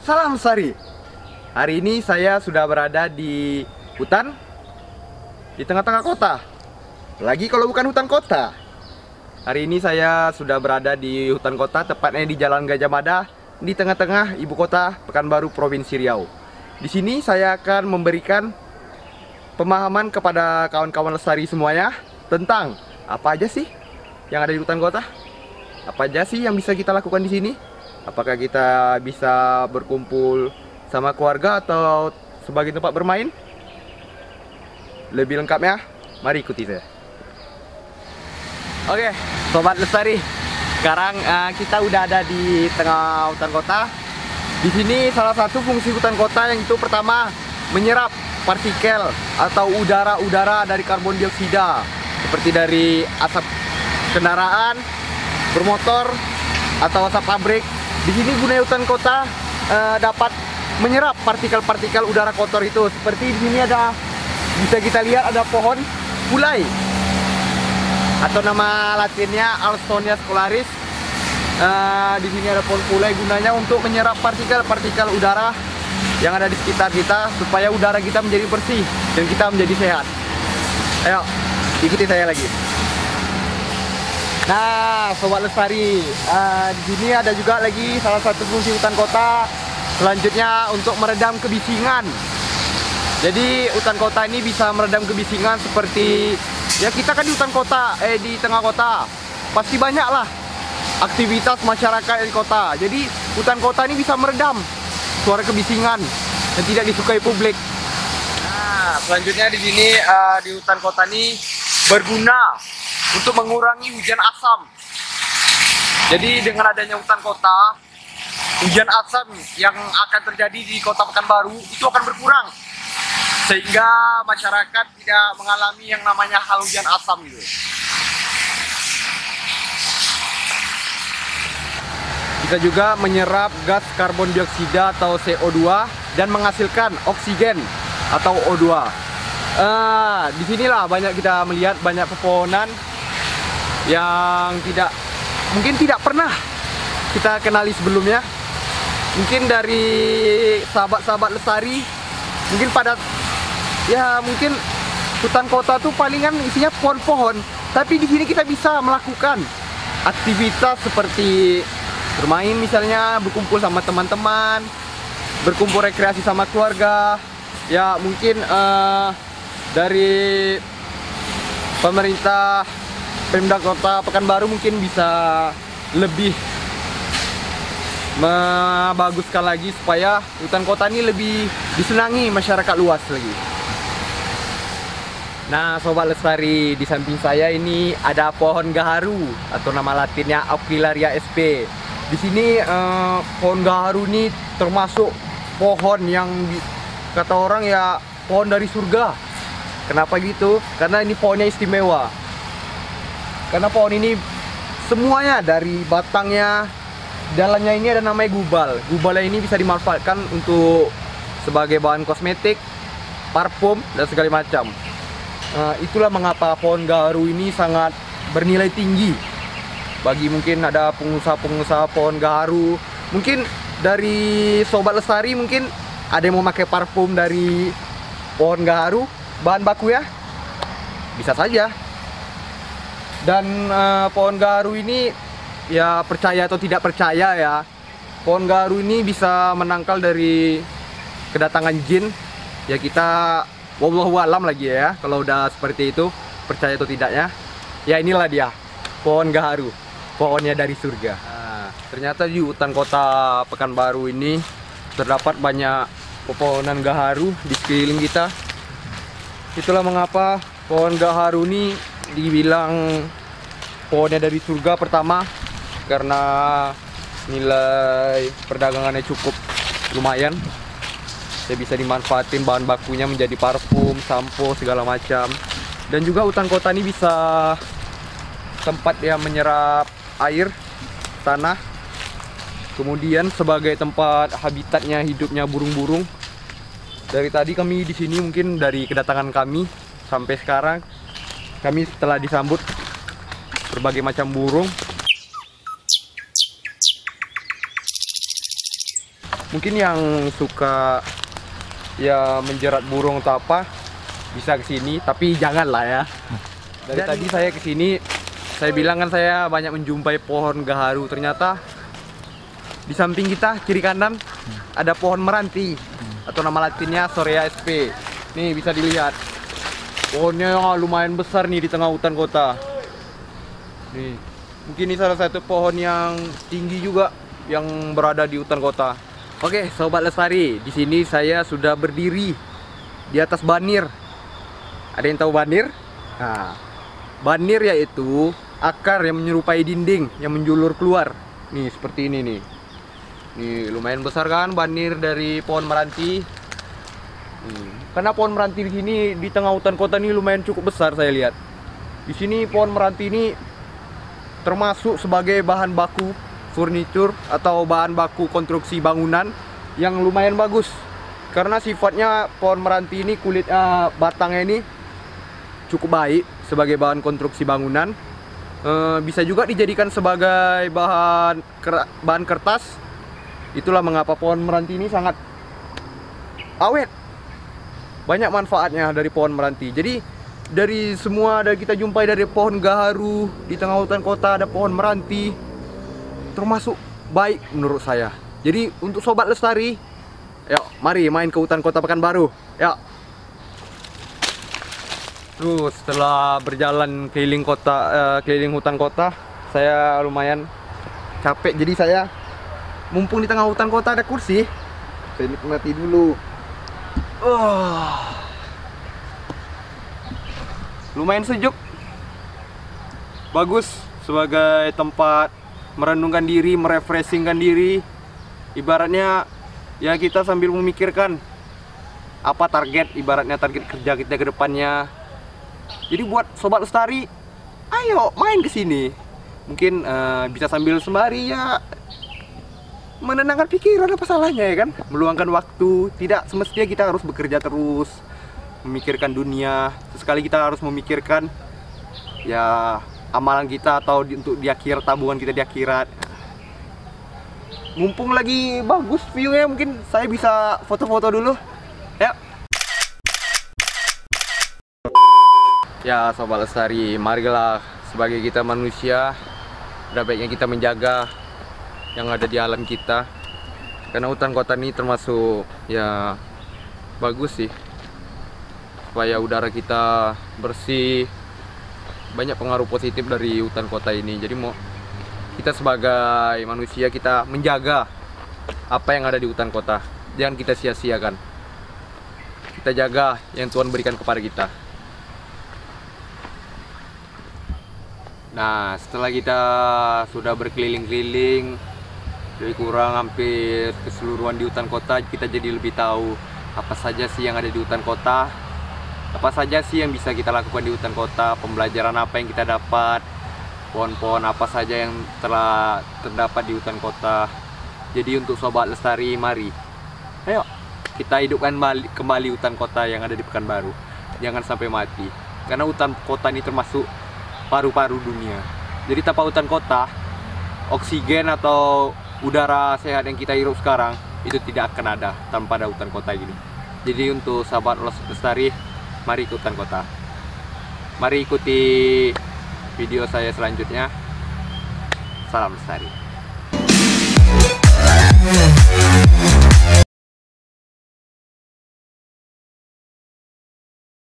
Salam Sari. Hari ini saya sudah berada di hutan di tengah-tengah kota. Lagi kalau bukan hutan kota. Hari ini saya sudah berada di hutan kota, tepatnya di Jalan Gajah Mada, di tengah-tengah ibu kota Pekanbaru, Provinsi Riau. Di sini saya akan memberikan pemahaman kepada kawan-kawan lestari semuanya tentang apa aja sih yang ada di hutan kota. Apa aja sih yang bisa kita lakukan di sini? Apakah kita bisa berkumpul sama keluarga atau sebagai tempat bermain? Lebih lengkapnya, mari ikuti saya. Oke, Sobat Lestari. Sekarang kita udah ada di tengah hutan kota. Di sini salah satu fungsi hutan kota yang itu pertama menyerap partikel atau udara-udara dari karbon dioksida seperti dari asap kendaraan bermotor atau asap pabrik. Di sini gunanya hutan kota dapat menyerap partikel-partikel udara kotor itu. Seperti di sini bisa kita lihat ada pohon pulai atau nama latinnya Alstonia scolaris. Di sini ada pohon pulai, gunanya untuk menyerap partikel-partikel udara yang ada di sekitar kita supaya udara kita menjadi bersih dan kita menjadi sehat. Ayo, ikuti saya lagi. Nah, Sobat Lestari, di sini ada juga lagi salah satu fungsi hutan kota selanjutnya untuk meredam kebisingan. Jadi hutan kota ini bisa meredam kebisingan seperti ya kita kan di hutan kota, di tengah kota pasti banyak lah aktivitas masyarakat di kota. Jadi hutan kota ini bisa meredam suara kebisingan yang tidak disukai publik. Nah, selanjutnya di sini di hutan kota ini berguna untuk mengurangi hujan asam. Jadi dengan adanya hutan kota, hujan asam yang akan terjadi di kota Pekanbaru itu akan berkurang, sehingga masyarakat tidak mengalami yang namanya hal hujan asam gitu. Kita juga menyerap gas karbon dioksida atau CO2 dan menghasilkan oksigen atau O2. Disinilah banyak kita melihat banyak pepohonan yang mungkin tidak pernah kita kenali sebelumnya. Mungkin dari sahabat-sahabat lestari mungkin mungkin hutan kota tuh palingan isinya pohon-pohon, tapi di sini kita bisa melakukan aktivitas seperti bermain, misalnya berkumpul sama teman-teman, berkumpul rekreasi sama keluarga. Ya mungkin dari pemerintah Pemda Kota Pekanbaru mungkin bisa lebih membaguskan lagi supaya hutan kota ini lebih disenangi masyarakat luas lagi. Nah, Sobat Lestari, di samping saya ini ada pohon gaharu atau nama latinnya Aquilaria sp. Di sini pohon gaharu ini termasuk pohon yang kata orang ya pohon dari surga. Kenapa gitu? Karena ini pohonnya istimewa. Karena pohon ini semuanya dari batangnya, dalamnya ini ada namanya gubal. Gubalnya ini bisa dimanfaatkan untuk sebagai bahan kosmetik, parfum, dan segala macam. Itulah mengapa pohon gaharu ini sangat bernilai tinggi. Bagi mungkin ada pengusaha-pengusaha pohon gaharu, mungkin dari Sobat Lestari mungkin ada yang mau pakai parfum dari pohon gaharu, bahan baku ya, bisa saja. Dan pohon gaharu ini ya percaya atau tidak percaya ya, pohon gaharu ini bisa menangkal dari kedatangan jin. Ya kita wallahu alam lagi ya kalau udah seperti itu, percaya atau tidaknya. Ya inilah dia pohon gaharu, pohonnya dari surga. Nah, ternyata di hutan kota Pekanbaru ini terdapat banyak pepohonan gaharu di sekeliling kita. Itulah mengapa pohon gaharu ini dibilang pohonnya dari surga. Pertama karena nilai perdagangannya cukup lumayan, ya bisa dimanfaatin bahan bakunya menjadi parfum, sampo, segala macam. Dan juga hutan kota ini bisa tempat yang menyerap air tanah, kemudian sebagai tempat habitatnya hidupnya burung-burung. Dari tadi kami di sini, mungkin dari kedatangan kami sampai sekarang kami telah disambut berbagai macam burung. Mungkin yang suka ya menjerat burung atau apa bisa ke sini, tapi janganlah ya. Dari tadi saya ke sini, saya bilang kan saya banyak menjumpai pohon gaharu. Ternyata di samping kita kiri kanan ada pohon meranti atau nama latinnya Sorea sp. Nih bisa dilihat. Pohonnya lumayan besar nih di tengah hutan kota. Nih, mungkin ini salah satu pohon yang tinggi juga yang berada di hutan kota. Oke, Sobat Lestari, di sini saya sudah berdiri di atas banir. Ada yang tahu banir? Nah, banir yaitu akar yang menyerupai dinding yang menjulur keluar. Nih, seperti ini nih. Nih, lumayan besar kan banir dari pohon meranti. Karena pohon meranti di sini di tengah hutan kota ini lumayan cukup besar saya lihat. Di sini pohon meranti ini termasuk sebagai bahan baku furnitur atau bahan baku konstruksi bangunan yang lumayan bagus. Karena sifatnya pohon meranti ini batangnya ini cukup baik sebagai bahan konstruksi bangunan. Bisa juga dijadikan sebagai bahan kertas. Itulah mengapa pohon meranti ini sangat awet. Banyak manfaatnya dari pohon meranti. Jadi dari semua kita jumpai dari pohon gaharu di tengah hutan kota ada pohon meranti, termasuk baik menurut saya. Jadi untuk Sobat Lestari, yuk mari main ke hutan kota Pekanbaru. Yuk. Tuh, setelah berjalan keliling keliling hutan kota, saya lumayan capek. Jadi saya mumpung di tengah hutan kota ada kursi, saya nikmati dulu. Lumayan sejuk, bagus sebagai tempat merenungkan diri, merefreshingkan diri. Ibaratnya ya kita sambil memikirkan apa ibaratnya target kerja kita ke depannya. Jadi buat Sobat Lestari, ayo main ke sini. Mungkin bisa sambil sembari ya menenangkan pikiran, apa salahnya ya kan? Meluangkan waktu, tidak semestinya kita harus bekerja terus, memikirkan dunia. Sesekali kita harus memikirkan ya amalan kita atau untuk di akhirat, tabungan kita di akhirat. Mumpung lagi bagus view-nya, mungkin saya bisa foto-foto dulu. Ya Sobat Lestari, marilah sebagai kita manusia, ada baiknya kita menjaga yang ada di alam kita. Karena hutan kota ini termasuk ya bagus sih, supaya udara kita bersih. Banyak pengaruh positif dari hutan kota ini. Jadi mau kita sebagai manusia, kita menjaga apa yang ada di hutan kota. Jangan kita sia-siakan. Kita jaga yang Tuhan berikan kepada kita. Nah, setelah kita sudah berkeliling-keliling, lebih kurang hampir keseluruhan di hutan kota, kita jadi lebih tahu apa saja sih yang ada di hutan kota. Apa saja sih yang bisa kita lakukan di hutan kota, pembelajaran apa yang kita dapat, pohon-pohon apa saja yang telah terdapat di hutan kota. Jadi untuk Sobat Lestari, mari ayo kita hidupkan kembali hutan kota yang ada di Pekanbaru. Jangan sampai mati, karena hutan kota ini termasuk paru-paru dunia. Jadi tanpa hutan kota, oksigen atau udara sehat yang kita hirup sekarang itu tidak akan ada tanpa ada hutan kota ini. Jadi untuk Sahabat Lestari, mari ke hutan kota. Mari ikuti video saya selanjutnya. Salam Lestari.